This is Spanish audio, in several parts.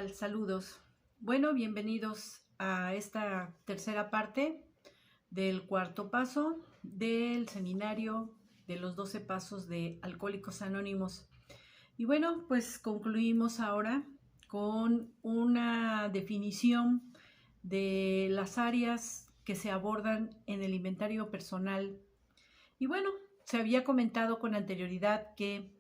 tal? Saludos. Bueno, bienvenidos a esta tercera parte del cuarto paso del seminario de los 12 pasos de Alcohólicos Anónimos. Y bueno, pues concluimos ahora con una definición de las áreas que se abordan en el inventario personal. Y bueno, se había comentado con anterioridad que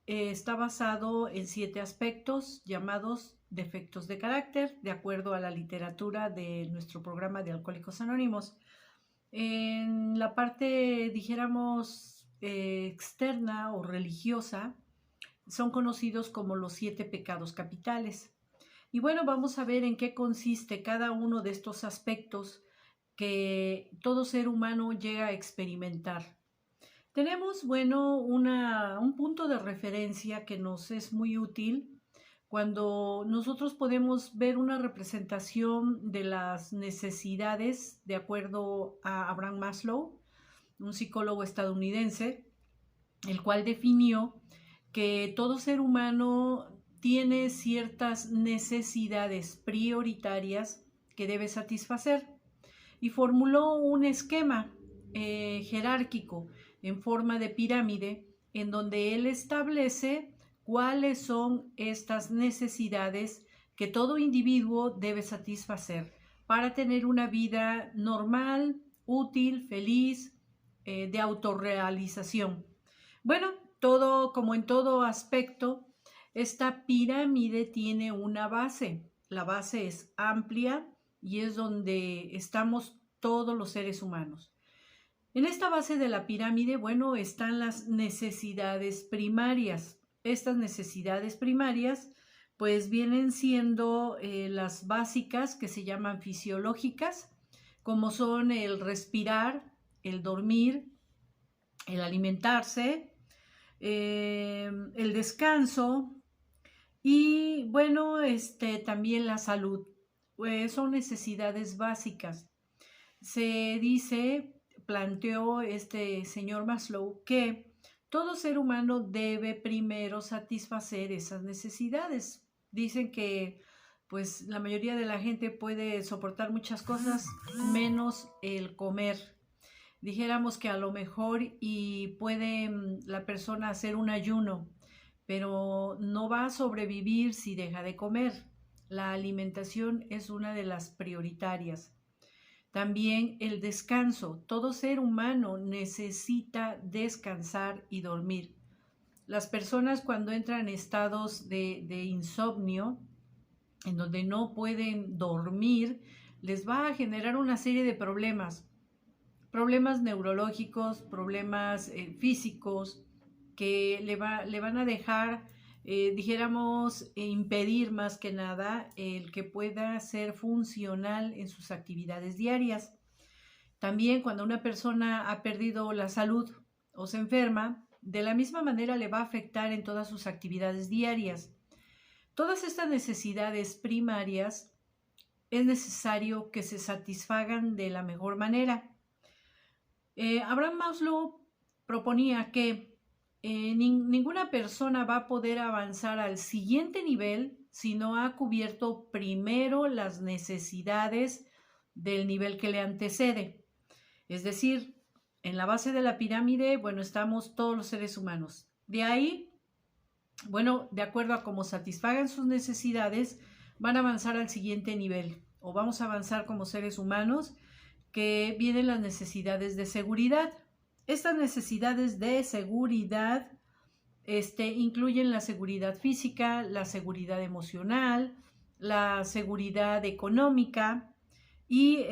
está basado en 7 aspectos llamados defectos de carácter, de acuerdo a la literatura de nuestro programa de Alcohólicos Anónimos. En la parte, dijéramos, externa o religiosa, son conocidos como los 7 pecados capitales. Y bueno, vamos a ver en qué consiste cada uno de estos aspectos que todo ser humano llega a experimentar. Tenemos, bueno, un punto de referencia que nos es muy útil cuando nosotros podemos ver una representación de las necesidades de acuerdo a Abraham Maslow, un psicólogo estadounidense, el cual definió que todo ser humano tiene ciertas necesidades prioritarias que debe satisfacer y formuló un esquema jerárquico en forma de pirámide en donde él establece cuáles son estas necesidades que todo individuo debe satisfacer para tener una vida normal, útil, feliz, de autorrealización. Bueno, todo como en todo aspecto, esta pirámide tiene una base. La base es amplia y es donde estamos todos los seres humanos. En esta base de la pirámide, bueno, están las necesidades primarias. Estas necesidades primarias, pues vienen siendo las básicas que se llaman fisiológicas, como son el respirar, el dormir, el alimentarse, el descanso y, bueno, también la salud. Pues son necesidades básicas. Se dice, planteó este señor Maslow, que todo ser humano debe primero satisfacer esas necesidades. Dicen que pues la mayoría de la gente puede soportar muchas cosas menos el comer. Dijéramos que a lo mejor y puede la persona hacer un ayuno, pero no va a sobrevivir si deja de comer. La alimentación es una de las prioritarias. También el descanso. Todo ser humano necesita descansar y dormir. Las personas cuando entran en estados de insomnio, en donde no pueden dormir, les va a generar una serie de problemas. Problemas neurológicos, problemas físicos, que le van a dejar, dijéramos, impedir más que nada el que pueda ser funcional en sus actividades diarias. También cuando una persona ha perdido la salud o se enferma, de la misma manera le va a afectar en todas sus actividades diarias. Todas estas necesidades primarias es necesario que se satisfagan de la mejor manera. Abraham Maslow proponía que ninguna persona va a poder avanzar al siguiente nivel si no ha cubierto primero las necesidades del nivel que le antecede. Es decir, en la base de la pirámide, bueno, estamos todos los seres humanos. De ahí, bueno, de acuerdo a cómo satisfagan sus necesidades, van a avanzar al siguiente nivel o vamos a avanzar como seres humanos, que vienen las necesidades de seguridad. Estas necesidades de seguridad incluyen la seguridad física, la seguridad emocional, la seguridad económica y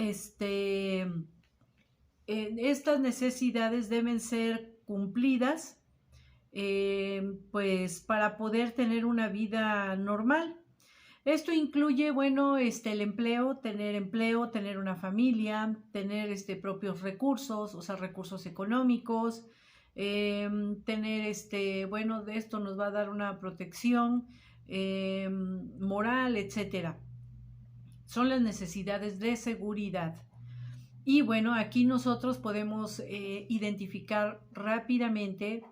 estas necesidades deben ser cumplidas pues para poder tener una vida normal. Esto incluye, bueno, el empleo, tener una familia, tener propios recursos, o sea, recursos económicos, tener, bueno, de esto nos va a dar una protección moral, etcétera. Son las necesidades de seguridad. Y bueno, aquí nosotros podemos identificar rápidamente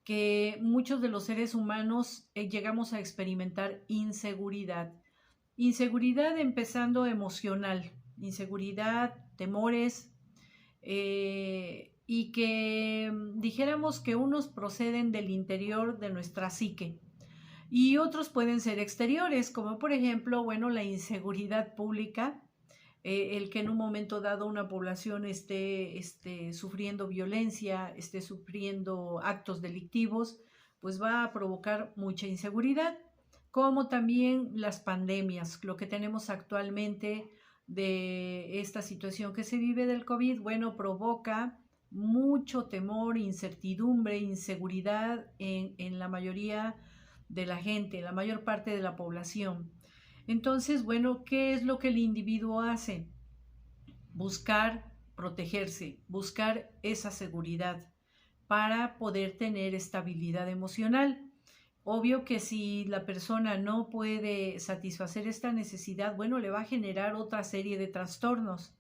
que muchos de los seres humanos llegamos a experimentar inseguridad. Inseguridad empezando emocional, inseguridad, temores, y que dijéramos que unos proceden del interior de nuestra psique y otros pueden ser exteriores, como por ejemplo, bueno, la inseguridad pública, el que en un momento dado una población esté sufriendo violencia, esté sufriendo actos delictivos, pues va a provocar mucha inseguridad, como también las pandemias, lo que tenemos actualmente de esta situación que se vive del COVID, bueno, provoca mucho temor, incertidumbre, inseguridad en la mayoría de la gente, en la mayor parte de la población. Entonces, bueno, ¿qué es lo que el individuo hace? Buscar protegerse, buscar esa seguridad para poder tener estabilidad emocional. Obvio que si la persona no puede satisfacer esta necesidad, bueno, le va a generar otra serie de trastornos.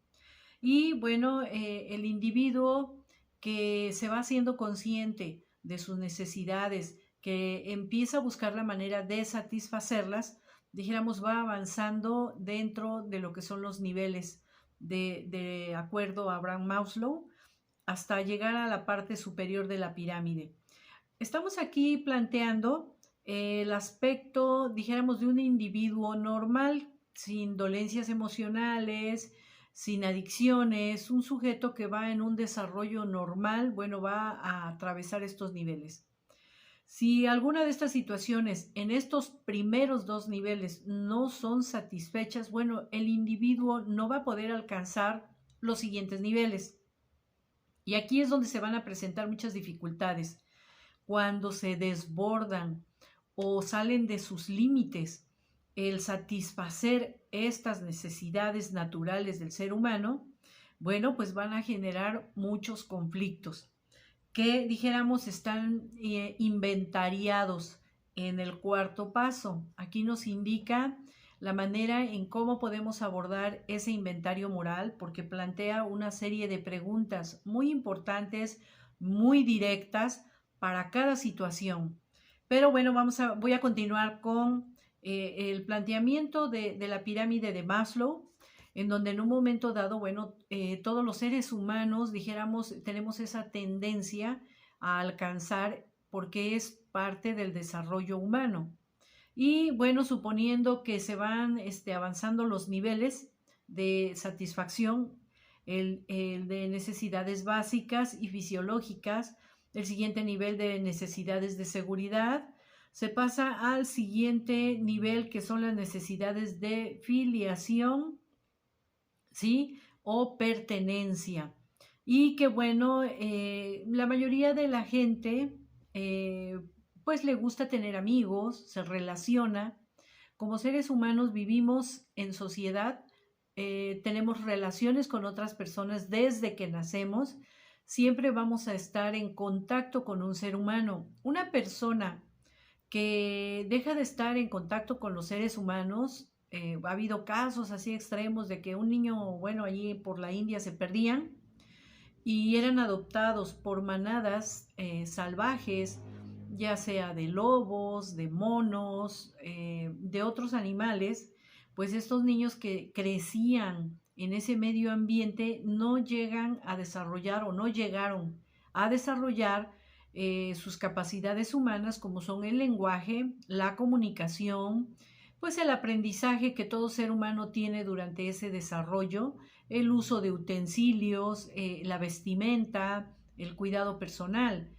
Y bueno, el individuo que se va haciendo consciente de sus necesidades, que empieza a buscar la manera de satisfacerlas, dijéramos, va avanzando dentro de lo que son los niveles de acuerdo a Abraham Maslow, hasta llegar a la parte superior de la pirámide. Estamos aquí planteando el aspecto, dijéramos, de un individuo normal, sin dolencias emocionales, sin adicciones, un sujeto que va en un desarrollo normal, bueno, va a atravesar estos niveles. Si alguna de estas situaciones en estos primeros dos niveles no son satisfechas, bueno, el individuo no va a poder alcanzar los siguientes niveles. Y aquí es donde se van a presentar muchas dificultades. Cuando se desbordan o salen de sus límites el satisfacer estas necesidades naturales del ser humano, bueno, pues van a generar muchos conflictos que, dijéramos, están inventariados en el cuarto paso. Aquí nos indica la manera en cómo podemos abordar ese inventario moral, porque plantea una serie de preguntas muy importantes, muy directas para cada situación. Pero bueno, voy a continuar con el planteamiento de la pirámide de Maslow, en donde en un momento dado, bueno, todos los seres humanos, dijéramos, tenemos esa tendencia a alcanzar porque es parte del desarrollo humano. Y bueno, suponiendo que se van avanzando los niveles de satisfacción, el de necesidades básicas y fisiológicas, el siguiente nivel de necesidades de seguridad, se pasa al siguiente nivel que son las necesidades de filiación, ¿sí? O pertenencia. Y que bueno, la mayoría de la gente pues le gusta tener amigos, se relaciona. Como seres humanos vivimos en sociedad, tenemos relaciones con otras personas desde que nacemos. Siempre vamos a estar en contacto con un ser humano. Una persona que deja de estar en contacto con los seres humanos, ha habido casos así extremos de que un niño, bueno, allí por la India se perdían y eran adoptados por manadas salvajes, ya sea de lobos, de monos, de otros animales. Pues estos niños que crecían en ese medio ambiente no llegan a desarrollar o no llegaron a desarrollar sus capacidades humanas, como son el lenguaje, la comunicación, pues el aprendizaje que todo ser humano tiene durante ese desarrollo, el uso de utensilios, la vestimenta, el cuidado personal.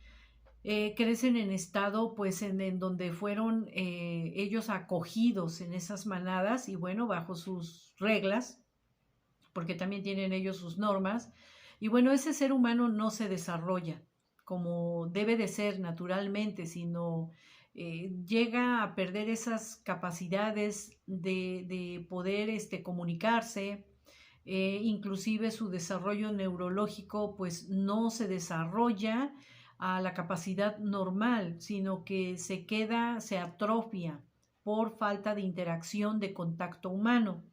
Crecen en estado pues en donde fueron ellos acogidos en esas manadas y bueno, bajo sus reglas, porque también tienen ellos sus normas. Y bueno, ese ser humano no se desarrolla como debe de ser naturalmente, sino llega a perder esas capacidades de poder comunicarse, inclusive su desarrollo neurológico pues no se desarrolla a la capacidad normal, sino que se atrofia por falta de interacción, de contacto humano.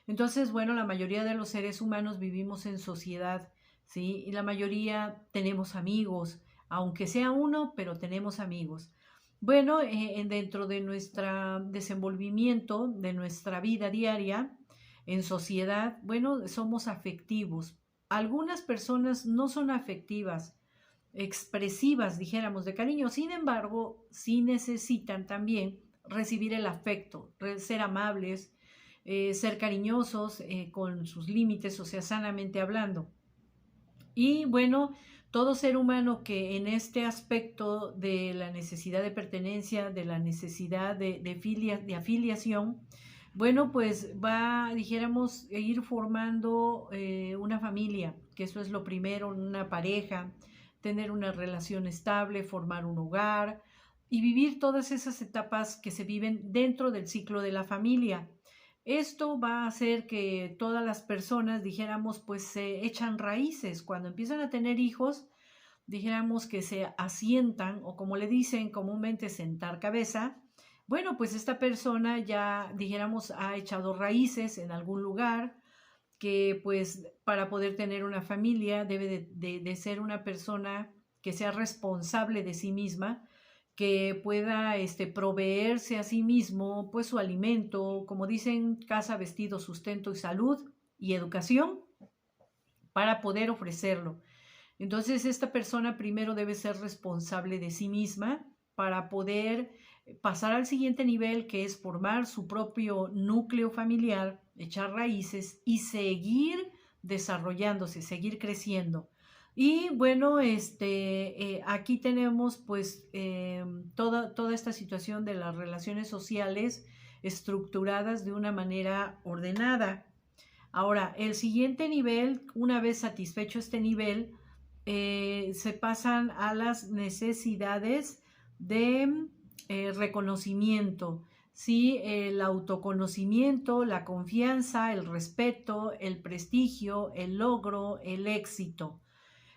Entonces, bueno, la mayoría de los seres humanos vivimos en sociedad, ¿sí? Y la mayoría tenemos amigos, aunque sea uno, pero tenemos amigos. Bueno, dentro de nuestro desenvolvimiento, de nuestra vida diaria en sociedad, bueno, somos afectivos. Algunas personas no son afectivas, expresivas, dijéramos, de cariño. Sin embargo, sí necesitan también recibir el afecto, ser amables, ser cariñosos con sus límites, o sea, sanamente hablando. Y bueno, todo ser humano que en este aspecto de la necesidad de pertenencia, de la necesidad de afiliación, bueno, pues va, dijéramos, a ir formando una familia, que eso es lo primero, una pareja, tener una relación estable, formar un hogar y vivir todas esas etapas que se viven dentro del ciclo de la familia. Esto va a hacer que todas las personas, dijéramos, pues se echan raíces. Cuando empiezan a tener hijos, dijéramos que se asientan o como le dicen comúnmente sentar cabeza. Bueno, pues esta persona ya, dijéramos, ha echado raíces en algún lugar que pues para poder tener una familia debe de ser una persona que sea responsable de sí misma, que pueda proveerse a sí mismo pues su alimento, como dicen, casa, vestido, sustento y salud y educación para poder ofrecerlo. Entonces, esta persona primero debe ser responsable de sí misma para poder pasar al siguiente nivel, que es formar su propio núcleo familiar, echar raíces y seguir desarrollándose, seguir creciendo. Y bueno, aquí tenemos pues toda esta situación de las relaciones sociales estructuradas de una manera ordenada. Ahora, el siguiente nivel, una vez satisfecho este nivel, se pasan a las necesidades de reconocimiento, ¿sí? El autoconocimiento, la confianza, el respeto, el prestigio, el logro, el éxito.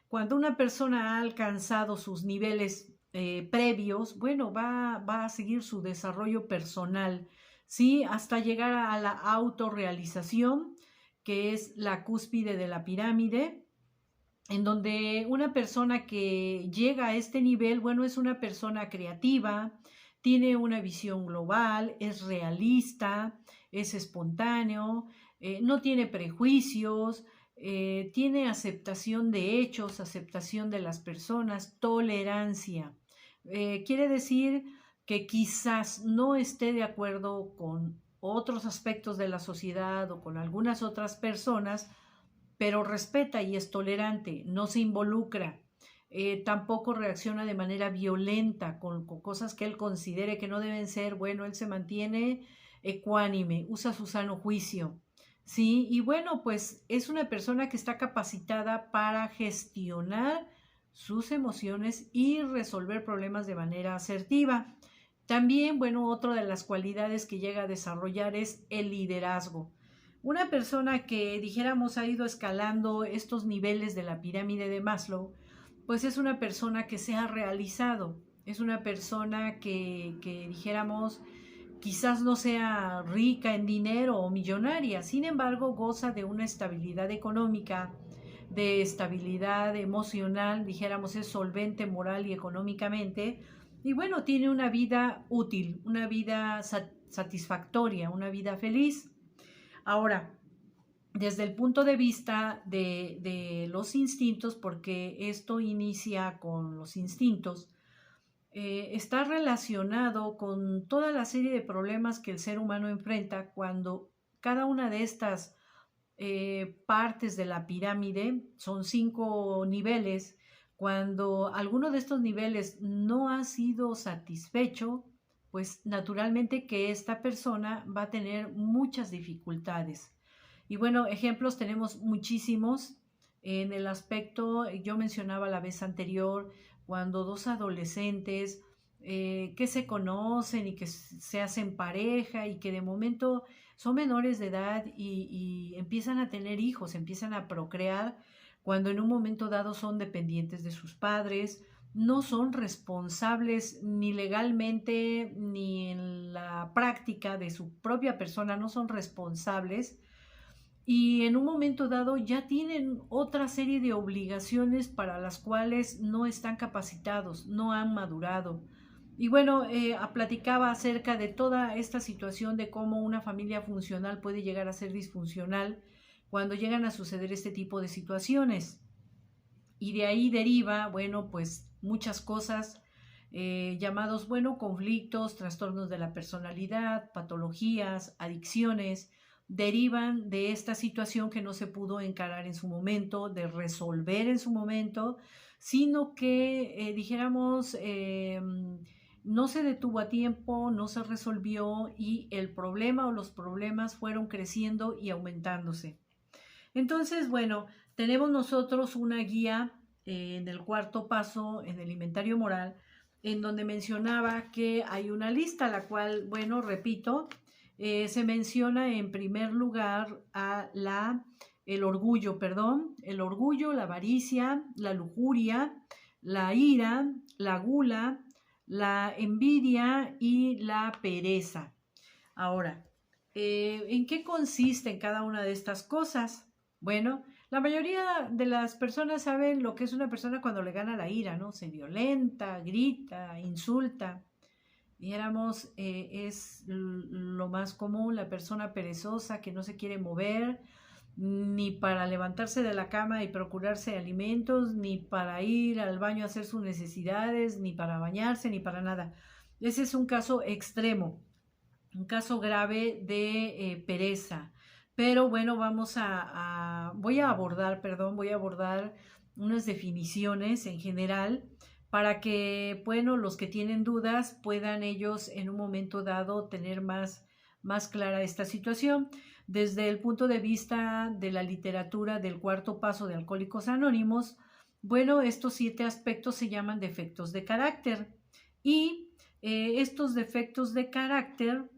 Cuando una persona ha alcanzado sus niveles previos, bueno, va a seguir su desarrollo personal, ¿sí? Hasta llegar a la autorrealización, que es la cúspide de la pirámide, en donde una persona que llega a este nivel, bueno, es una persona creativa, tiene una visión global, es realista, es espontáneo, no tiene prejuicios, tiene aceptación de hechos, aceptación de las personas, tolerancia. Quiere decir que quizás no esté de acuerdo con otros aspectos de la sociedad o con algunas otras personas, pero respeta y es tolerante, no se involucra, tampoco reacciona de manera violenta con cosas que él considere que no deben ser. Bueno, él se mantiene ecuánime, usa su sano juicio, ¿sí? Y bueno, pues es una persona que está capacitada para gestionar sus emociones y resolver problemas de manera asertiva. También, bueno, otra de las cualidades que llega a desarrollar es el liderazgo. Una persona que dijéramos ha ido escalando estos niveles de la pirámide de Maslow, pues es una persona que se ha realizado, es una persona que dijéramos quizás no sea rica en dinero o millonaria, sin embargo goza de una estabilidad económica, de estabilidad emocional, dijéramos es solvente moral y económicamente, y bueno, tiene una vida útil, una vida satisfactoria, una vida feliz. Ahora, desde el punto de vista de los instintos, porque esto inicia con los instintos, está relacionado con toda la serie de problemas que el ser humano enfrenta cuando cada una de estas partes de la pirámide, son 5 niveles, cuando alguno de estos niveles no ha sido satisfecho, pues naturalmente que esta persona va a tener muchas dificultades. Y bueno, ejemplos tenemos muchísimos. En el aspecto, yo mencionaba la vez anterior, cuando dos adolescentes que se conocen y que se hacen pareja y que de momento son menores de edad y empiezan a tener hijos, empiezan a procrear, cuando en un momento dado son dependientes de sus padres, no son responsables ni legalmente ni en la práctica de su propia persona, no son responsables y en un momento dado ya tienen otra serie de obligaciones para las cuales no están capacitados, no han madurado. Y bueno, platicaba acerca de toda esta situación de cómo una familia funcional puede llegar a ser disfuncional cuando llegan a suceder este tipo de situaciones. Y de ahí deriva, bueno, pues muchas cosas llamados, bueno, conflictos, trastornos de la personalidad, patologías, adicciones, derivan de esta situación que no se pudo encarar en su momento, de resolver en su momento, sino que dijéramos, no se detuvo a tiempo, no se resolvió y el problema o los problemas fueron creciendo y aumentándose. Entonces, bueno, tenemos nosotros una guía en el cuarto paso, en el inventario moral, en donde mencionaba que hay una lista, la cual, bueno, repito, se menciona en primer lugar el orgullo, perdón, el orgullo, la avaricia, la lujuria, la ira, la gula, la envidia y la pereza. Ahora, ¿en qué consiste cada una de estas cosas? Bueno, la mayoría de las personas saben lo que es una persona cuando le gana la ira, ¿no? Se violenta, grita, insulta. Dijéramos, es lo más común, la persona perezosa que no se quiere mover, ni para levantarse de la cama y procurarse alimentos, ni para ir al baño a hacer sus necesidades, ni para bañarse, ni para nada. Ese es un caso extremo, un caso grave de pereza. Pero bueno, voy a abordar unas definiciones en general para que, bueno, los que tienen dudas puedan ellos en un momento dado tener más clara esta situación. Desde el punto de vista de la literatura del cuarto paso de Alcohólicos Anónimos, bueno, estos 7 aspectos se llaman defectos de carácter y estos defectos de carácter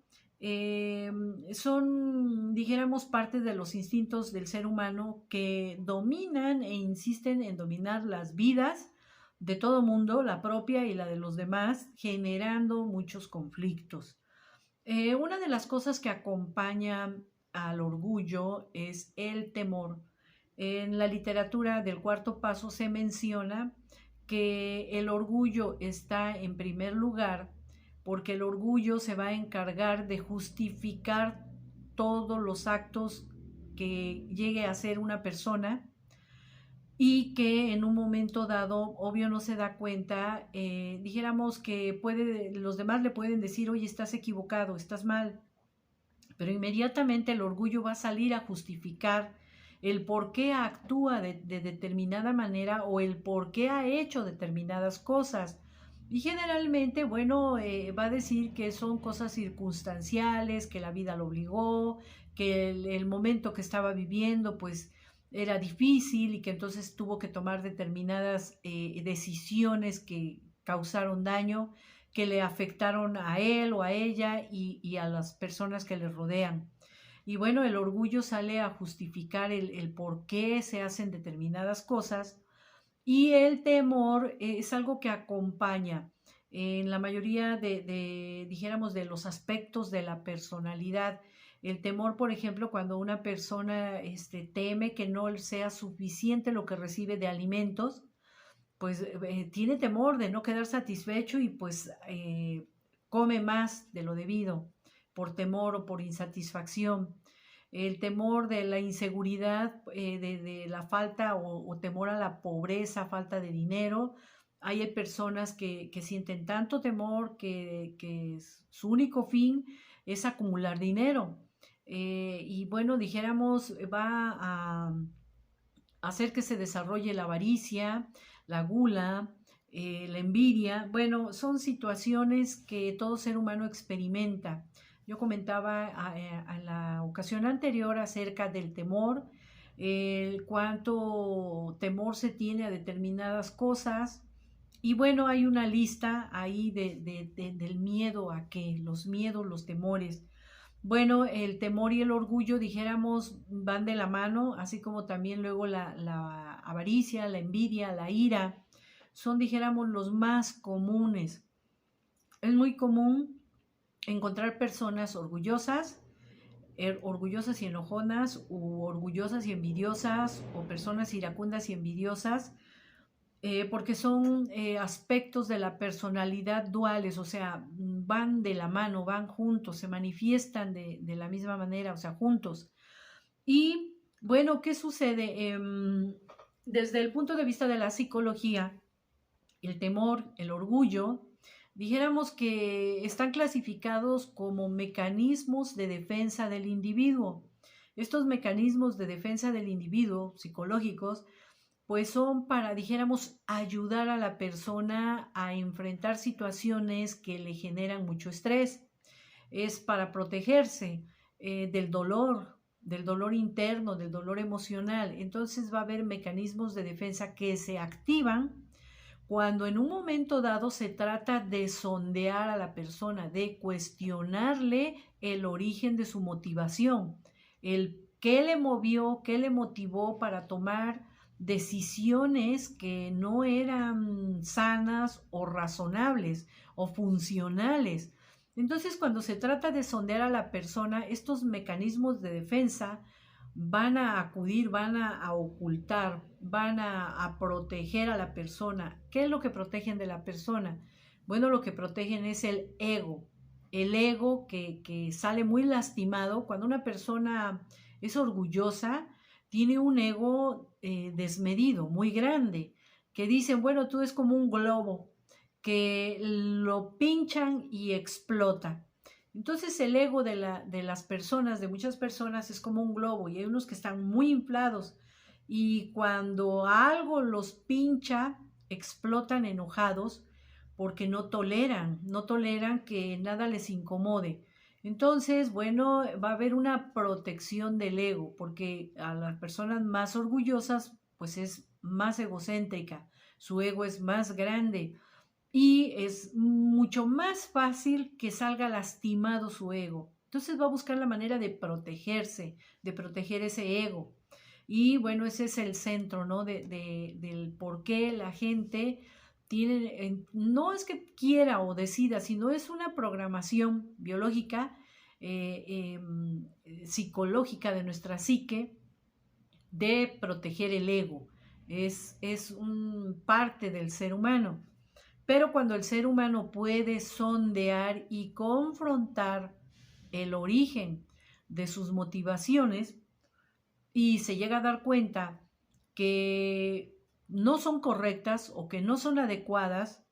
son, dijéramos, parte de los instintos del ser humano que dominan e insisten en dominar las vidas de todo mundo, la propia y la de los demás, generando muchos conflictos. Una de las cosas que acompaña al orgullo es el temor. En la literatura del cuarto paso se menciona que el orgullo está en primer lugar porque el orgullo se va a encargar de justificar todos los actos que llegue a hacer una persona y que en un momento dado, obvio no se da cuenta, dijéramos que los demás le pueden decir, oye, estás equivocado, estás mal, pero inmediatamente el orgullo va a salir a justificar el por qué actúa de determinada manera o el por qué ha hecho determinadas cosas. Y generalmente, bueno, va a decir que son cosas circunstanciales, que la vida lo obligó, que el momento que estaba viviendo, pues era difícil y que entonces tuvo que tomar determinadas decisiones que causaron daño, que le afectaron a él o a ella y a las personas que le rodean. Y bueno, el orgullo sale a justificar el por qué se hacen determinadas cosas y el temor es algo que acompaña en la mayoría dijéramos, de los aspectos de la personalidad. El temor, por ejemplo, cuando una persona teme que no sea suficiente lo que recibe de alimentos, pues tiene temor de no quedar satisfecho y pues come más de lo debido por temor o por insatisfacción. El temor de la inseguridad, de la falta o temor a la pobreza, falta de dinero. Hay personas que sienten tanto temor que su único fin es acumular dinero. Y bueno, dijéramos, va a hacer que se desarrolle la avaricia, la gula, la envidia. Bueno, son situaciones que todo ser humano experimenta. Yo comentaba a la ocasión anterior acerca del temor, cuánto temor se tiene a determinadas cosas. Y bueno, hay una lista ahí del miedo a qué, los miedos, los temores. Bueno, el temor y el orgullo, dijéramos, van de la mano, así como también luego la avaricia, la envidia, la ira, son, dijéramos, los más comunes. Es muy común encontrar personas orgullosas y enojonas, u orgullosas y envidiosas, o personas iracundas y envidiosas. porque son aspectos de la personalidad duales, o sea, van de la mano, van juntos, se manifiestan de la misma manera, o sea, juntos. Y bueno, ¿qué sucede? Desde el punto de vista de la psicología, el temor, el orgullo, dijéramos que están clasificados como mecanismos de defensa del individuo. Estos mecanismos de defensa del individuo psicológicos pues son para, dijéramos, ayudar a la persona a enfrentar situaciones que le generan mucho estrés. Es para protegerse del dolor interno, del dolor emocional. Entonces va a haber mecanismos de defensa que se activan cuando en un momento dado se trata de sondear a la persona, de cuestionarle el origen de su motivación, el qué le movió, qué le motivó para tomar decisiones que no eran sanas o razonables o funcionales. Entonces, cuando se trata de sondear a la persona, estos mecanismos de defensa van a acudir, van a ocultar, van a proteger a la persona. ¿Qué es lo que protegen de la persona? Bueno, lo que protegen es el ego que sale muy lastimado. Cuando una persona es orgullosa, tiene un ego desmedido, muy grande, que dicen, bueno, tú es como un globo, que lo pinchan y explota. Entonces el ego de las personas, de muchas personas, es como un globo y hay unos que están muy inflados y cuando algo los pincha, explotan enojados porque no toleran que nada les incomode. Entonces, bueno, va a haber una protección del ego porque a las personas más orgullosas, pues es más egocéntrica, su ego es más grande y es mucho más fácil que salga lastimado su ego. Entonces va a buscar la manera de protegerse, de proteger ese ego. Y bueno, ese es el centro, ¿no? Del por qué la gente tiene, no es que quiera o decida, sino es una programación biológica, psicológica de nuestra psique, de proteger el ego. Es un parte del ser humano. Pero cuando el ser humano puede sondear y confrontar el origen de sus motivaciones y se llega a dar cuenta que no son correctas o que no son adecuadas,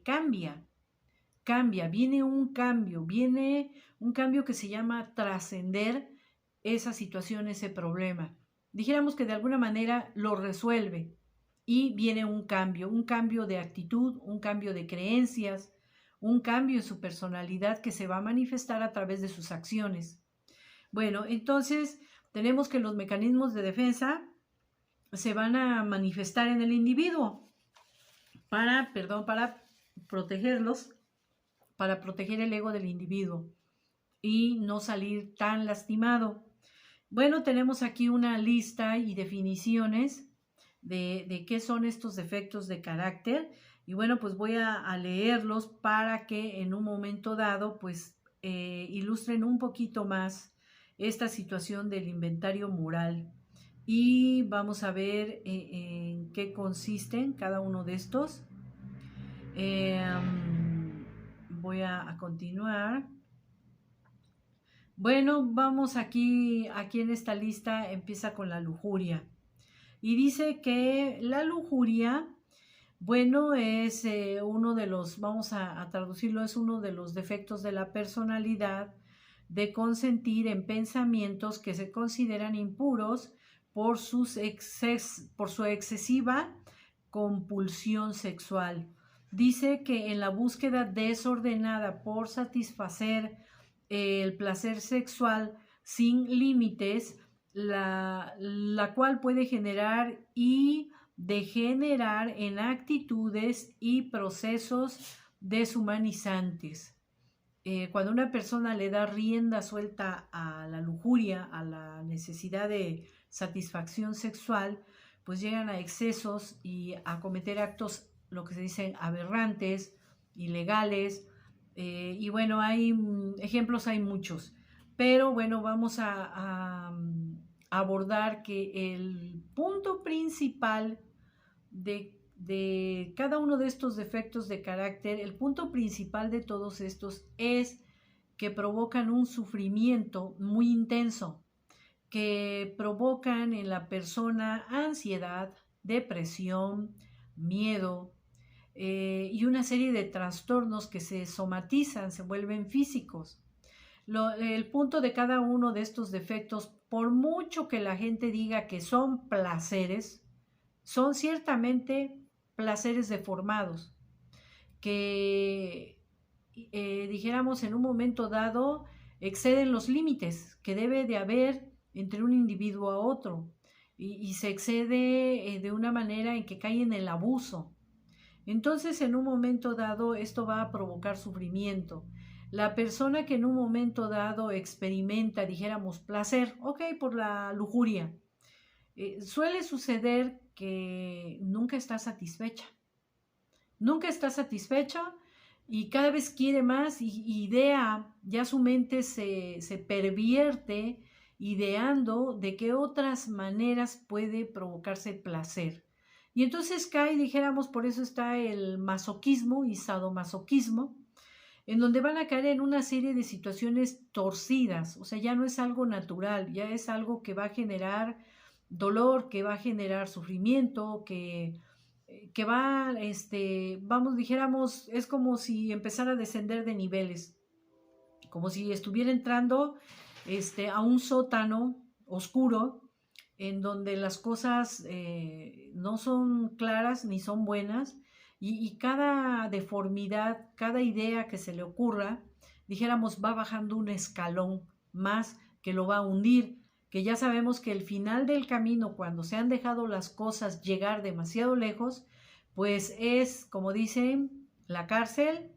cambia, viene un cambio que se llama trascender esa situación, ese problema. Dijéramos que de alguna manera lo resuelve y viene un cambio de actitud, un cambio de creencias, un cambio en su personalidad que se va a manifestar a través de sus acciones. Bueno, entonces tenemos que los mecanismos de defensa se van a manifestar en el individuo para protegerlos, para proteger el ego del individuo y no salir tan lastimado. Bueno, tenemos aquí una lista y definiciones de qué son estos defectos de carácter y bueno, pues voy a leerlos para que en un momento dado pues ilustren un poquito más esta situación del inventario moral y vamos a ver en qué consisten cada uno de estos. Voy a continuar. Bueno, vamos aquí en esta lista empieza con la lujuria. Y dice que la lujuria, bueno, es uno de los, vamos a traducirlo, es uno de los defectos de la personalidad de consentir en pensamientos que se consideran impuros por su excesiva compulsión sexual. Dice que en la búsqueda desordenada por satisfacer el placer sexual sin límites, la cual puede generar y degenerar en actitudes y procesos deshumanizantes. Cuando una persona le da rienda suelta a la lujuria, a la necesidad de satisfacción sexual, pues llegan a excesos y a cometer actos, lo que se dicen aberrantes, ilegales, y bueno, hay ejemplos, hay muchos, pero bueno, vamos a abordar que el punto principal de cada uno de estos defectos de carácter, el punto principal de todos estos es que provocan un sufrimiento muy intenso, que provocan en la persona ansiedad, depresión, miedo, y una serie de trastornos que se somatizan, se vuelven físicos. El punto de cada uno de estos defectos, por mucho que la gente diga que son placeres, son ciertamente placeres deformados, que dijéramos en un momento dado exceden los límites que debe de haber entre un individuo a otro, y se excede de una manera en que cae en el abuso. Entonces, en un momento dado, esto va a provocar sufrimiento. La persona que en un momento dado experimenta, dijéramos, placer, ok, por la lujuria, suele suceder que nunca está satisfecha. Nunca está satisfecha y cada vez quiere más y idea, ya su mente se pervierte ideando de qué otras maneras puede provocarse placer. Y entonces cae, dijéramos, por eso está el masoquismo y sadomasoquismo, en donde van a caer en una serie de situaciones torcidas, o sea, ya no es algo natural, ya es algo que va a generar dolor, que va a generar sufrimiento, que va, vamos, dijéramos, es como si empezara a descender de niveles, como si estuviera entrando a un sótano oscuro en donde las cosas no son claras ni son buenas, y cada deformidad, cada idea que se le ocurra, dijéramos, va bajando un escalón más que lo va a hundir, que ya sabemos que el final del camino, cuando se han dejado las cosas llegar demasiado lejos, pues es, como dicen, la cárcel,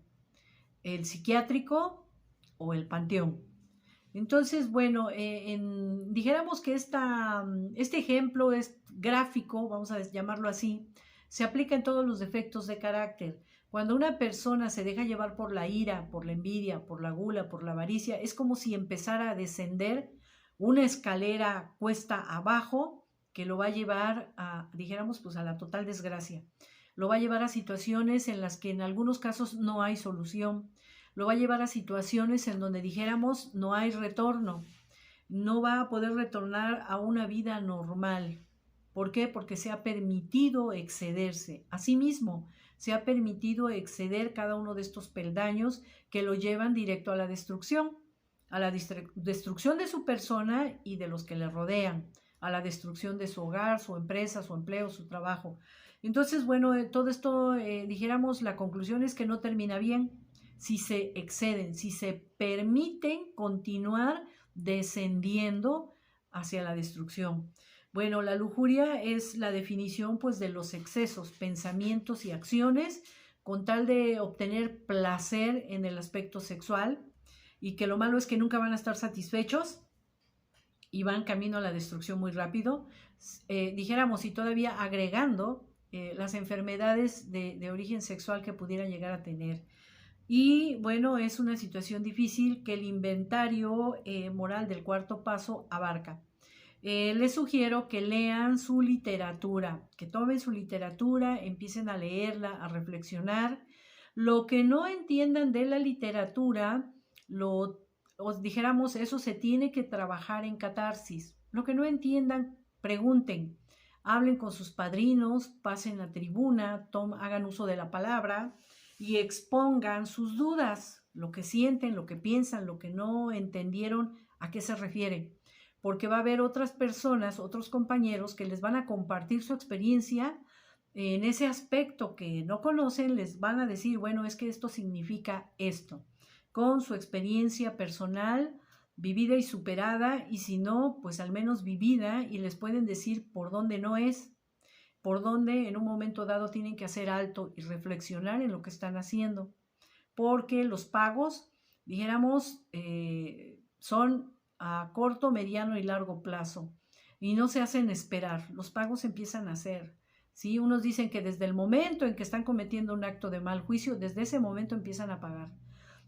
el psiquiátrico o el panteón. Entonces, bueno, dijéramos que este ejemplo es gráfico, vamos a llamarlo así, se aplica en todos los defectos de carácter. Cuando una persona se deja llevar por la ira, por la envidia, por la gula, por la avaricia, es como si empezara a descender una escalera cuesta abajo que lo va a llevar a, dijéramos, pues a la total desgracia. Lo va a llevar a situaciones en las que en algunos casos no hay solución. Lo va a llevar a situaciones en donde dijéramos no hay retorno, no va a poder retornar a una vida normal. ¿Por qué? Porque se ha permitido excederse. Asimismo, se ha permitido exceder cada uno de estos peldaños que lo llevan directo a la destrucción de su persona y de los que le rodean, a la destrucción de su hogar, su empresa, su empleo, su trabajo. Entonces, bueno, todo esto, dijéramos, la conclusión es que no termina bien si se exceden, si se permiten continuar descendiendo hacia la destrucción. Bueno, la lujuria es la definición pues de los excesos, pensamientos y acciones con tal de obtener placer en el aspecto sexual, y que lo malo es que nunca van a estar satisfechos y van camino a la destrucción muy rápido. Dijéramos, y todavía agregando las enfermedades de origen sexual que pudieran llegar a tener. Y bueno, es una situación difícil que el inventario moral del cuarto paso abarca. Les sugiero que lean su literatura, que tomen su literatura, empiecen a leerla, a reflexionar. Lo que no entiendan de la literatura, os dijéramos, eso se tiene que trabajar en catarsis. Lo que no entiendan, pregunten, hablen con sus padrinos, pasen la tribuna, hagan uso de la palabra y expongan sus dudas, lo que sienten, lo que piensan, lo que no entendieron, a qué se refiere. Porque va a haber otras personas, otros compañeros que les van a compartir su experiencia en ese aspecto que no conocen, les van a decir, bueno, es que esto significa esto, con su experiencia personal, vivida y superada, y si no, pues al menos vivida, y les pueden decir por dónde no es, por dónde en un momento dado tienen que hacer alto y reflexionar en lo que están haciendo, porque los pagos, dijéramos, son a corto, mediano y largo plazo, y no se hacen esperar, los pagos empiezan a hacer. ¿Sí? Unos dicen que desde el momento en que están cometiendo un acto de mal juicio, desde ese momento empiezan a pagar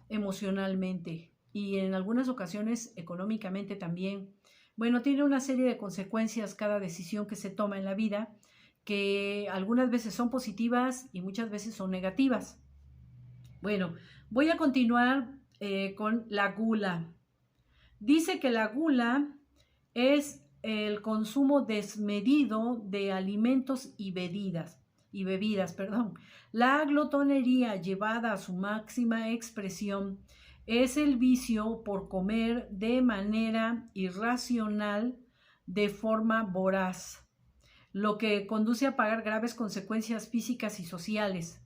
emocionalmente y en algunas ocasiones económicamente también. Bueno, tiene una serie de consecuencias cada decisión que se toma en la vida, que algunas veces son positivas y muchas veces son negativas. Bueno, voy a continuar con la gula. Dice que la gula es el consumo desmedido de alimentos y bebidas, perdón. La glotonería llevada a su máxima expresión es el vicio por comer de manera irracional, de forma voraz, lo que conduce a pagar graves consecuencias físicas y sociales.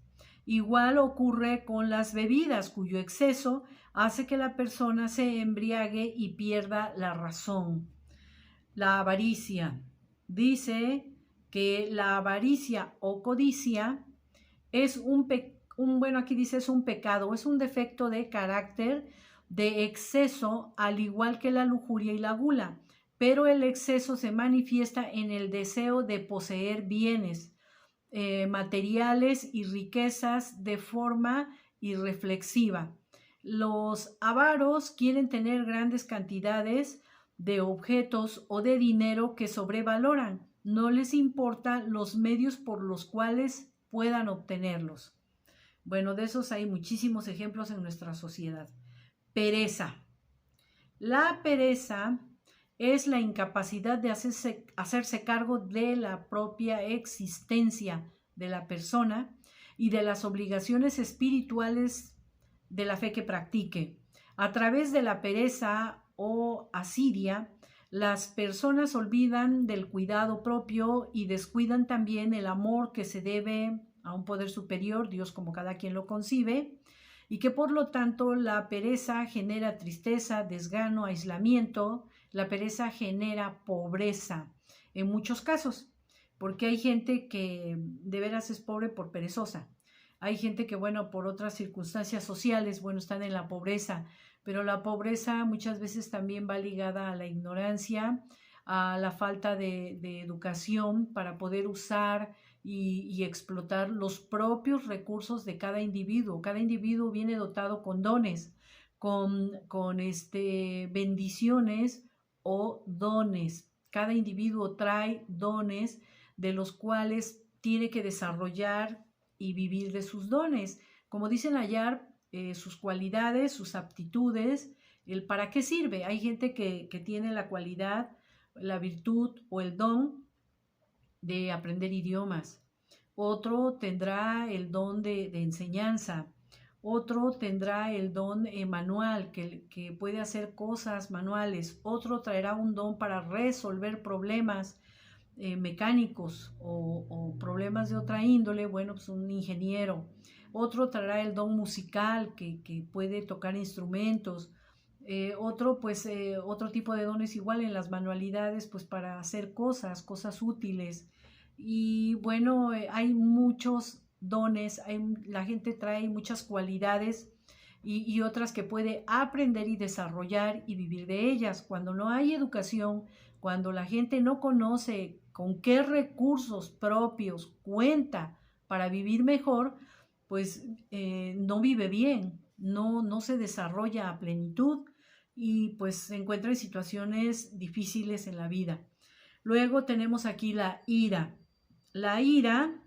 Igual ocurre con las bebidas, cuyo exceso hace que la persona se embriague y pierda la razón. La avaricia. Dice que la avaricia o codicia es aquí dice es un pecado, es un defecto de carácter de exceso, al igual que la lujuria y la gula, pero el exceso se manifiesta en el deseo de poseer bienes materiales y riquezas de forma irreflexiva. Los avaros quieren tener grandes cantidades de objetos o de dinero que sobrevaloran. No les importan los medios por los cuales puedan obtenerlos. Bueno, de esos hay muchísimos ejemplos en nuestra sociedad. Pereza. La pereza es la incapacidad de hacerse cargo de la propia existencia de la persona y de las obligaciones espirituales de la fe que practique. A través de la pereza o asidia, las personas olvidan del cuidado propio y descuidan también el amor que se debe a un poder superior, Dios como cada quien lo concibe, y que por lo tanto la pereza genera tristeza, desgano, aislamiento. La pereza genera pobreza en muchos casos, porque hay gente que de veras es pobre por perezosa. Hay gente que, bueno, por otras circunstancias sociales, bueno, están en la pobreza, pero la pobreza muchas veces también va ligada a la ignorancia, a la falta de educación para poder usar y explotar los propios recursos de cada individuo. Cada individuo viene dotado con dones, con bendiciones o dones. Cada individuo trae dones de los cuales tiene que desarrollar y vivir de sus dones. Como dicen hallar sus cualidades, sus aptitudes, el para qué sirve. Hay gente que tiene la cualidad, la virtud o el don de aprender idiomas. Otro tendrá el don de enseñanza. Otro tendrá el don manual, que puede hacer cosas manuales. Otro traerá un don para resolver problemas mecánicos o problemas de otra índole, bueno, pues un ingeniero. Otro traerá el don musical, que puede tocar instrumentos. Otro tipo de dones igual en las manualidades, pues para hacer cosas útiles. Y bueno, hay muchos dones, la gente trae muchas cualidades y otras que puede aprender y desarrollar y vivir de ellas. Cuando no hay educación, cuando la gente no conoce con qué recursos propios cuenta para vivir mejor, pues no vive bien, no se desarrolla a plenitud y pues se encuentra en situaciones difíciles en la vida. Luego tenemos aquí la ira. La ira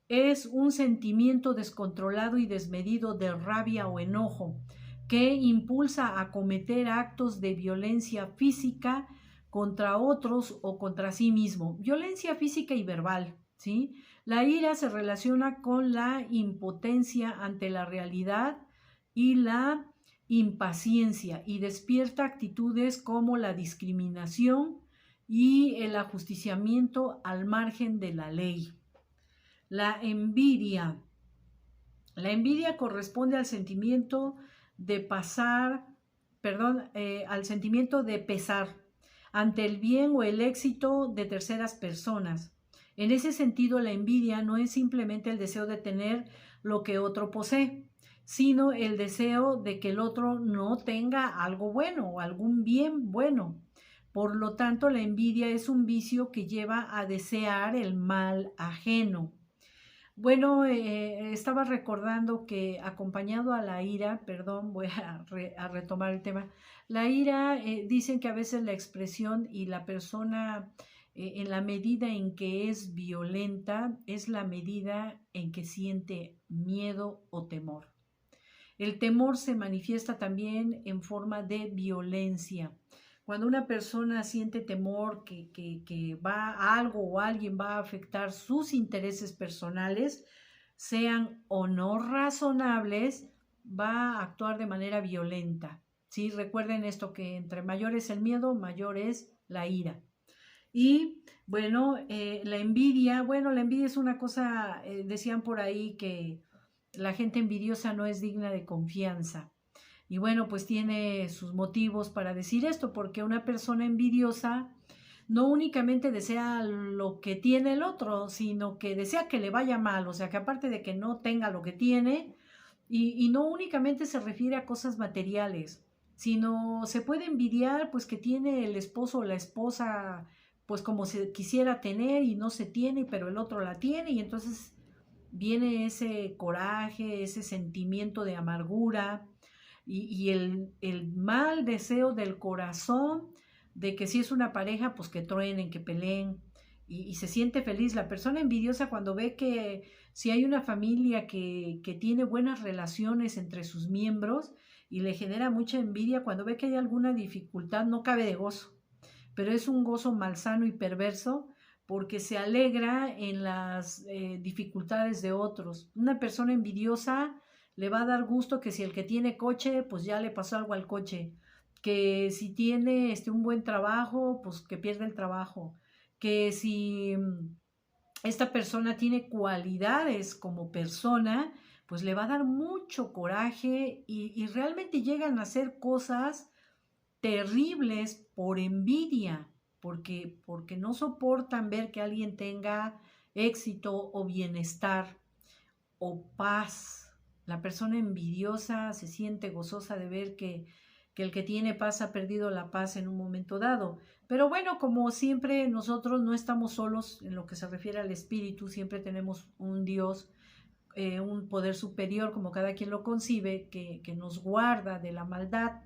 es un sentimiento descontrolado y desmedido de rabia o enojo que impulsa a cometer actos de violencia física contra otros o contra sí mismo. Violencia física y verbal, ¿sí? La ira se relaciona con la impotencia ante la realidad y la impaciencia y despierta actitudes como la discriminación y el ajusticiamiento al margen de la ley. La envidia. La envidia corresponde al sentimiento de al sentimiento de pesar ante el bien o el éxito de terceras personas. En ese sentido, la envidia no es simplemente el deseo de tener lo que otro posee, sino el deseo de que el otro no tenga algo bueno o algún bien bueno. Por lo tanto, la envidia es un vicio que lleva a desear el mal ajeno. Bueno, estaba recordando que acompañado a la ira, perdón, voy a retomar el tema, la ira, dicen que a veces la expresión y la persona en la medida en que es violenta, es la medida en que siente miedo o temor. El temor se manifiesta también en forma de violencia. Cuando una persona siente temor que algo o alguien va a afectar sus intereses personales, sean o no razonables, va a actuar de manera violenta. ¿Sí? Recuerden esto, que entre mayor es el miedo, mayor es la ira. Y bueno, la envidia es una cosa, decían por ahí que la gente envidiosa no es digna de confianza. Y bueno, pues tiene sus motivos para decir esto, porque una persona envidiosa no únicamente desea lo que tiene el otro, sino que desea que le vaya mal, o sea, que aparte de que no tenga lo que tiene, y no únicamente se refiere a cosas materiales, sino se puede envidiar pues que tiene el esposo o la esposa pues como se quisiera tener y no se tiene, pero el otro la tiene, y entonces viene ese coraje, ese sentimiento de amargura y el mal deseo del corazón de que si es una pareja, pues que truenen, que peleen, y se siente feliz. La persona envidiosa cuando ve que si hay una familia que tiene buenas relaciones entre sus miembros y le genera mucha envidia, cuando ve que hay alguna dificultad, no cabe de gozo, pero es un gozo malsano y perverso porque se alegra en las dificultades de otros. Una persona envidiosa le va a dar gusto que si el que tiene coche, pues ya le pasó algo al coche, que si tiene un buen trabajo, pues que pierde el trabajo, que si esta persona tiene cualidades como persona, pues le va a dar mucho coraje y realmente llegan a hacer cosas terribles por envidia, porque no soportan ver que alguien tenga éxito o bienestar o paz. La persona envidiosa se siente gozosa de ver que el que tiene paz ha perdido la paz en un momento dado. Pero bueno, como siempre, nosotros no estamos solos en lo que se refiere al espíritu, siempre tenemos un Dios, un poder superior, como cada quien lo concibe, que nos guarda de la maldad,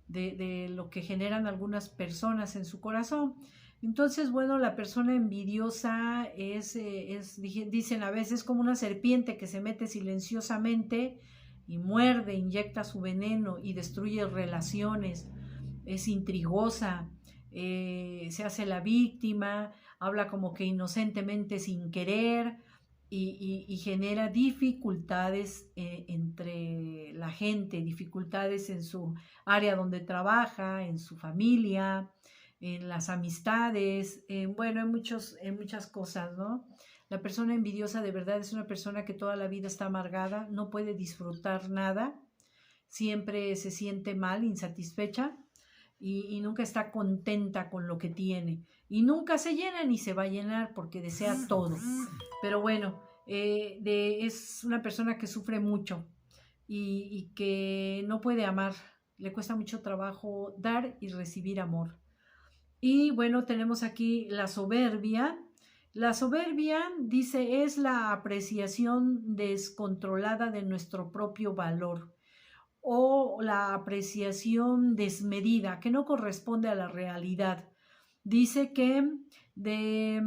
de lo que generan algunas personas en su corazón. Entonces, bueno, la persona envidiosa dicen a veces, como una serpiente que se mete silenciosamente y muerde, inyecta su veneno y destruye relaciones, es intrigosa, se hace la víctima, habla como que inocentemente sin querer, y genera dificultades entre la gente, dificultades en su área donde trabaja, en su familia, en las amistades, bueno, en muchas cosas, ¿no? La persona envidiosa de verdad es una persona que toda la vida está amargada, no puede disfrutar nada, siempre se siente mal, insatisfecha, y nunca está contenta con lo que tiene. Y nunca se llena ni se va a llenar porque desea todo. Pero bueno, es una persona que sufre mucho y que no puede amar. Le cuesta mucho trabajo dar y recibir amor. Y bueno, tenemos aquí la soberbia. La soberbia, dice, es la apreciación descontrolada de nuestro propio valor o la apreciación desmedida que no corresponde a la realidad. Dice que de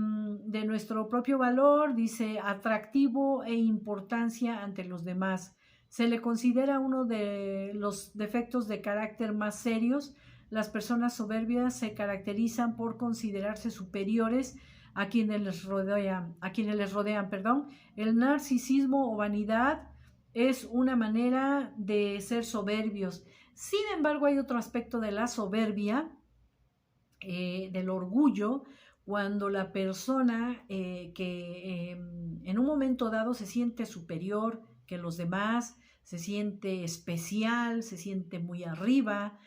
nuestro propio valor, dice atractivo e importancia ante los demás. Se le considera uno de los defectos de carácter más serios. Las personas soberbias se caracterizan por considerarse superiores a quienes les rodean, perdón. El narcisismo o vanidad es una manera de ser soberbios. Sin embargo, hay otro aspecto de la soberbia, del orgullo, cuando la persona que en un momento dado se siente superior que los demás, se siente especial, se siente muy arriba,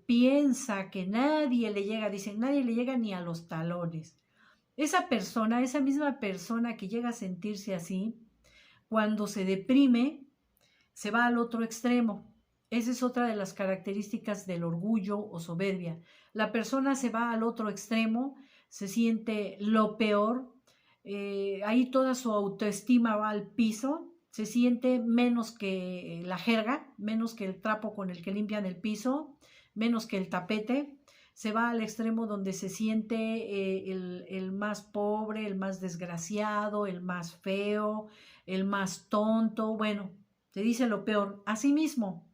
piensa que nadie le llega, dicen, nadie le llega ni a los talones. Esa persona, esa misma persona que llega a sentirse así, cuando se deprime, se va al otro extremo. Esa es otra de las características del orgullo o soberbia. La persona se va al otro extremo, se siente lo peor, ahí toda su autoestima va al piso, se siente menos que la jerga, menos que el trapo con el que limpian el piso, menos que el tapete, se va al extremo donde se siente el más pobre, el más desgraciado, el más feo, el más tonto. Bueno, te dice lo peor. Asimismo,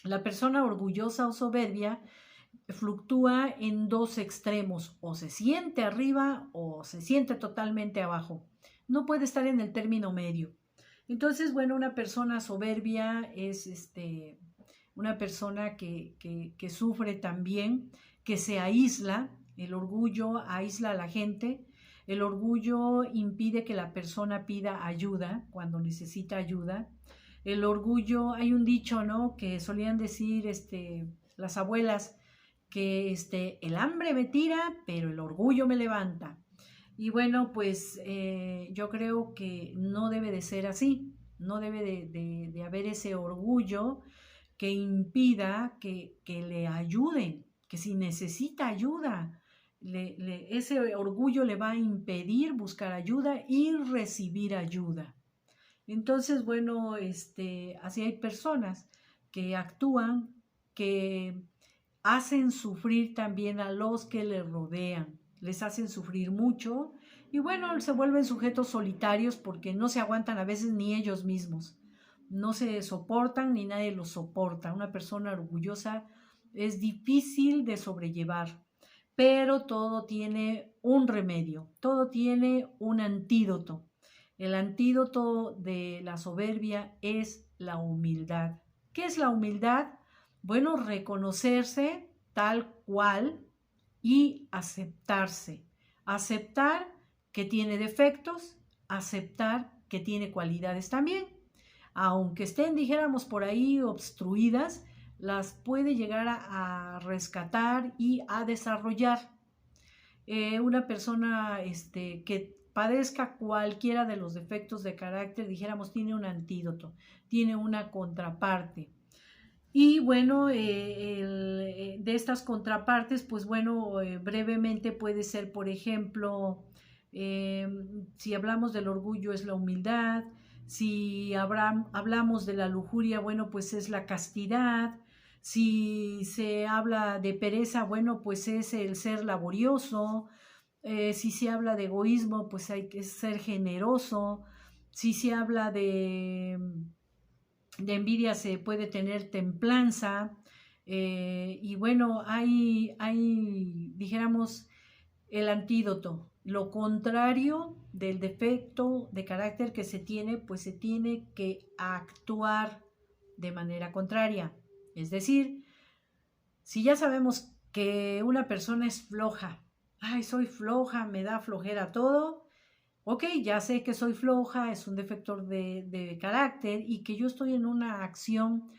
la persona orgullosa o soberbia fluctúa en dos extremos, o se siente arriba o se siente totalmente abajo. No puede estar en el término medio. Entonces, bueno, una persona soberbia es una persona que sufre también, que se aísla. El orgullo aísla a la gente. El orgullo impide que la persona pida ayuda cuando necesita ayuda. El orgullo, hay un dicho, ¿no? Que solían decir las abuelas, que el hambre me tira, pero el orgullo me levanta. Y bueno, pues yo creo que no debe de ser así, no debe de haber ese orgullo que impida que le ayuden, que si necesita ayuda, ese orgullo le va a impedir buscar ayuda y recibir ayuda. Entonces, bueno, así hay personas que actúan, que hacen sufrir también a los que les rodean, les hacen sufrir mucho y bueno, se vuelven sujetos solitarios porque no se aguantan a veces ni ellos mismos, no se soportan ni nadie los soporta. Una persona orgullosa es difícil de sobrellevar, pero todo tiene un remedio, todo tiene un antídoto. El antídoto de la soberbia es la humildad. ¿Qué es la humildad? Bueno, reconocerse tal cual y aceptarse. Aceptar que tiene defectos, aceptar que tiene cualidades también. Aunque estén, dijéramos, por ahí obstruidas, las puede llegar a rescatar y a desarrollar. Una persona que padezca cualquiera de los defectos de carácter, dijéramos, tiene un antídoto, tiene una contraparte. Y bueno, de estas contrapartes, pues bueno, brevemente puede ser, por ejemplo, si hablamos del orgullo es la humildad, si hablamos de la lujuria, bueno, pues es la castidad, si se habla de pereza, bueno, pues es el ser laborioso, si se habla de egoísmo, pues hay que ser generoso, si se habla de envidia se puede tener templanza, y bueno, dijéramos, el antídoto. Lo contrario del defecto de carácter que se tiene, pues se tiene que actuar de manera contraria. Es decir, si ya sabemos que una persona es floja, ay, soy floja, me da flojera todo. Ok, ya sé que soy floja, es un defecto de carácter y que yo estoy en una acción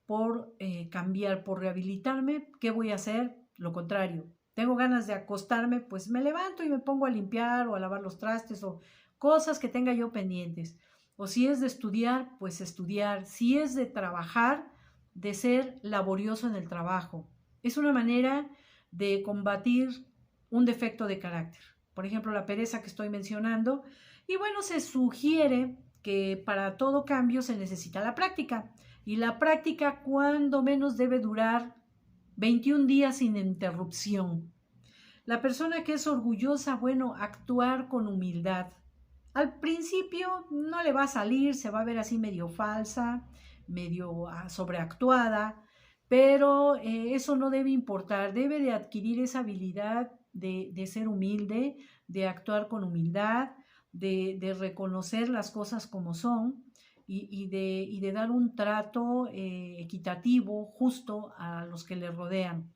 por cambiar, por rehabilitarme. ¿Qué voy a hacer? Lo contrario. Tengo ganas de acostarme, pues me levanto y me pongo a limpiar o a lavar los trastes o cosas que tenga yo pendientes. O si es de estudiar, pues estudiar. Si es de trabajar, de ser laborioso en el trabajo. Es una manera de combatir un defecto de carácter. Por ejemplo, la pereza que estoy mencionando. Y bueno, se sugiere que para todo cambio se necesita la práctica. Y la práctica, cuando menos, debe durar 21 días sin interrupción. La persona que es orgullosa, bueno, actuar con humildad. Al principio no le va a salir, se va a ver así medio falsa, medio sobreactuada, pero eso no debe importar, debe de adquirir esa habilidad de ser humilde, de actuar con humildad, de reconocer las cosas como son y de dar un trato equitativo, justo a los que le rodean.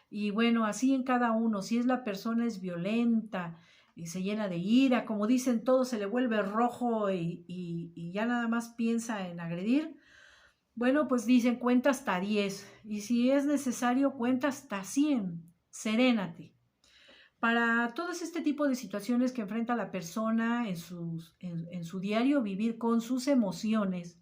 Y bueno, así en cada uno, si es la persona es violenta y se llena de ira, como dicen, todo se le vuelve rojo y ya nada más piensa en agredir, bueno, pues dicen cuenta hasta 10 y si es necesario cuenta hasta 100, serénate. Para todo este tipo de situaciones que enfrenta la persona en su diario vivir con sus emociones,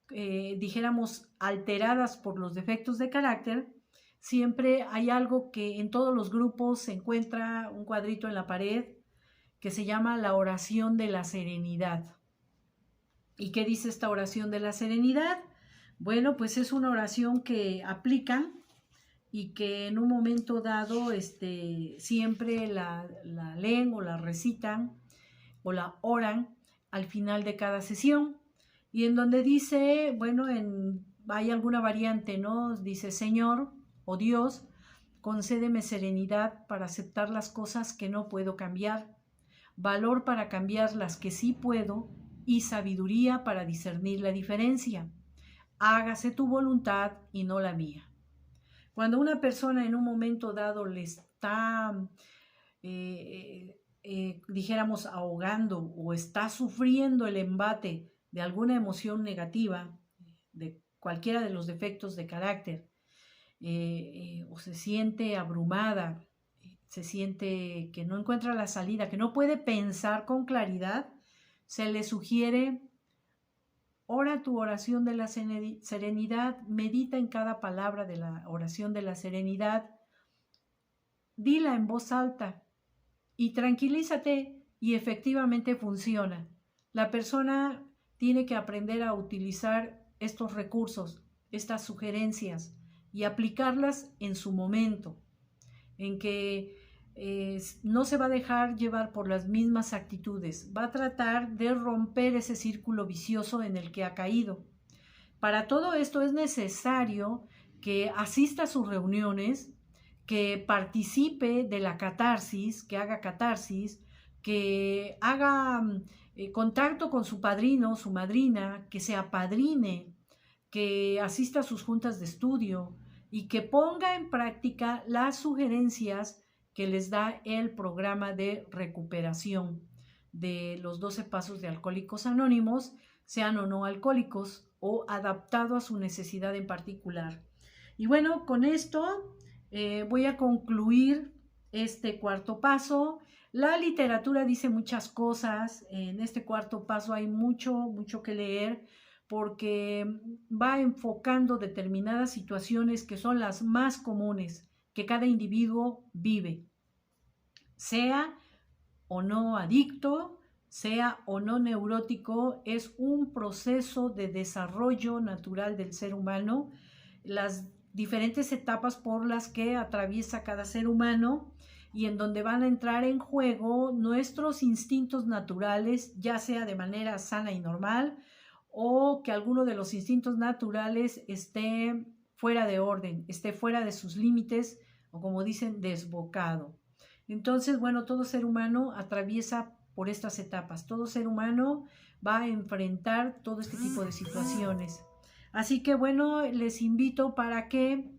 dijéramos, alteradas por los defectos de carácter, siempre hay algo que en todos los grupos se encuentra un cuadrito en la pared que se llama la oración de la serenidad. ¿Y qué dice esta oración de la serenidad? Bueno, pues es una oración que aplican y que en un momento dado siempre la leen o la recitan o la oran al final de cada sesión. Y en donde dice, bueno, hay alguna variante, ¿no? Dice, Señor o Dios, concédeme serenidad para aceptar las cosas que no puedo cambiar, valor para cambiar las que sí puedo y sabiduría para discernir la diferencia. Hágase tu voluntad y no la mía. Cuando una persona en un momento dado le está, dijéramos, ahogando o está sufriendo el embate de alguna emoción negativa, de cualquiera de los defectos de carácter, o se siente abrumada, se siente que no encuentra la salida, que no puede pensar con claridad, se le sugiere: ora tu oración de la serenidad, medita en cada palabra de la oración de la serenidad, dila en voz alta y tranquilízate, y efectivamente funciona. La persona tiene que aprender a utilizar estos recursos, estas sugerencias, y aplicarlas en su momento, en que no se va a dejar llevar por las mismas actitudes, va a tratar de romper ese círculo vicioso en el que ha caído. Para todo esto es necesario que asista a sus reuniones, que participe de la catarsis, que haga catarsis, que haga contacto con su padrino, su madrina, que se apadrine, que asista a sus juntas de estudio y que ponga en práctica las sugerencias que les da el programa de recuperación de los 12 pasos de Alcohólicos Anónimos, sean o no alcohólicos, o adaptado a su necesidad en particular. Y bueno, con esto voy a concluir este cuarto paso. La literatura dice muchas cosas. En este cuarto paso hay mucho que leer, porque va enfocando determinadas situaciones que son las más comunes que cada individuo vive, sea o no adicto, sea o no neurótico. Es un proceso de desarrollo natural del ser humano, las diferentes etapas por las que atraviesa cada ser humano, y en donde van a entrar en juego nuestros instintos naturales, ya sea de manera sana y normal, o que alguno de los instintos naturales esté fuera de orden, esté fuera de sus límites, o como dicen, desbocado. Entonces, bueno, todo ser humano atraviesa por estas etapas. Todo ser humano va a enfrentar todo este tipo de situaciones. Así que, bueno, les invito para que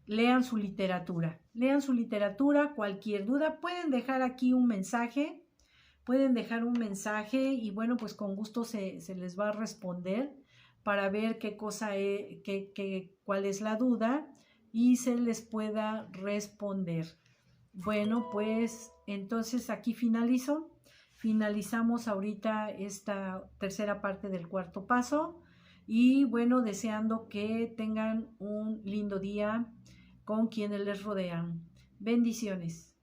lean su literatura. Lean su literatura. Cualquier duda pueden dejar aquí un mensaje. Pueden dejar un mensaje y, bueno, pues con gusto se les va a responder para ver qué cosa es, cuál es la duda, y se les pueda responder. Bueno, pues entonces aquí finalizamos ahorita esta tercera parte del cuarto paso, y bueno, deseando que tengan un lindo día con quienes les rodean. Bendiciones.